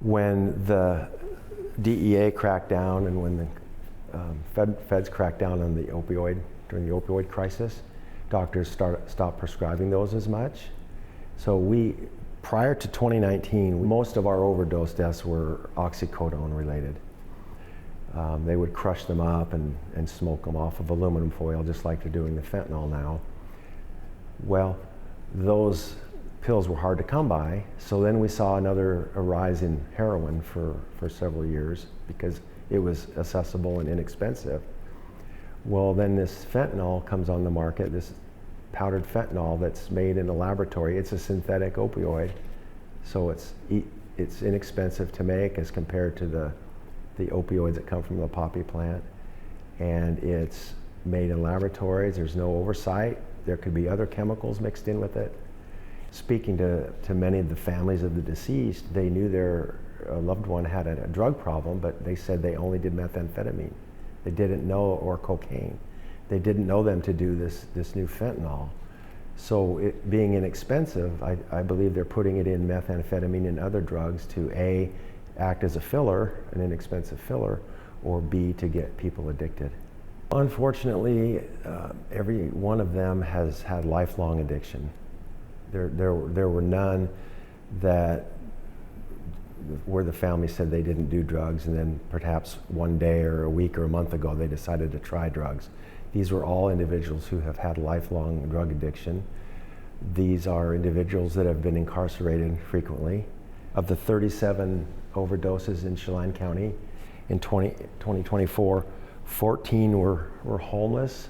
When the DEA cracked down and when the feds cracked down on during the opioid crisis, doctors stopped prescribing those as much. So prior to 2019, most of our overdose deaths were oxycodone related. They would crush them up and smoke them off of aluminum foil, just like they're doing the fentanyl now. Well, those pills were hard to come by, so then we saw a rise in heroin for several years because it was accessible and inexpensive. Well, then this fentanyl comes on the market, this powdered fentanyl that's made in a laboratory. It's a synthetic opioid, so it's inexpensive to make as compared to the opioids that come from the poppy plant, and it's made in laboratories. There's no oversight. There could be other chemicals mixed in with it. Speaking to many of the families of the deceased, they knew their loved one had a drug problem, but they said they only did methamphetamine. They didn't know, or cocaine. They didn't know them to do this new fentanyl. So it being inexpensive, I believe they're putting it in methamphetamine and other drugs to A, act as a filler, an inexpensive filler, or B, to get people addicted. Unfortunately, every one of them has had lifelong addiction. There were none where the family said they didn't do drugs and then perhaps one day or a week or a month ago they decided to try drugs. These were all individuals who have had lifelong drug addiction. These are individuals that have been incarcerated frequently. Of the 37 overdoses in Chelan County in 2024, 14 were homeless,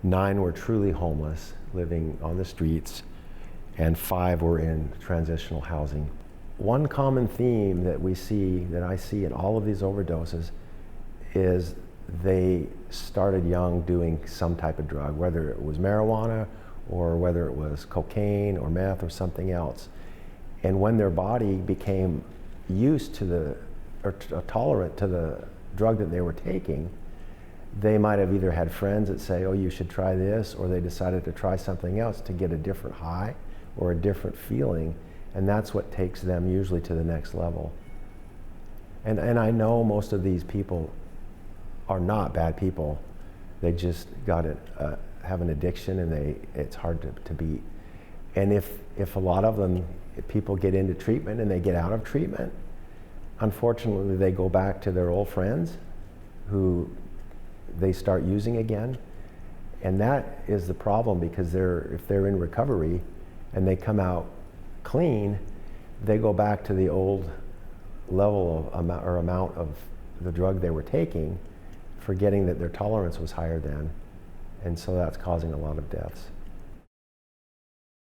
9 were truly homeless, living on the streets, and 5 were in transitional housing. One common theme that I see in all of these overdoses is they started young doing some type of drug, whether it was marijuana or whether it was cocaine or meth or something else. And when their body became used to tolerant to the drug that they were taking, they might have either had friends that say, oh, you should try this, or they decided to try something else to get a different high or a different feeling, and that's what takes them usually to the next level. And I know most of these people are not bad people. They just have an addiction, and it's hard to beat. And if a lot of them, if people get into treatment and they get out of treatment, unfortunately they go back to their old friends who they start using again. And that is the problem, because if they're in recovery and they come out clean, they go back to the old level of amount of the drug they were taking, forgetting that their tolerance was higher then. And so that's causing a lot of deaths.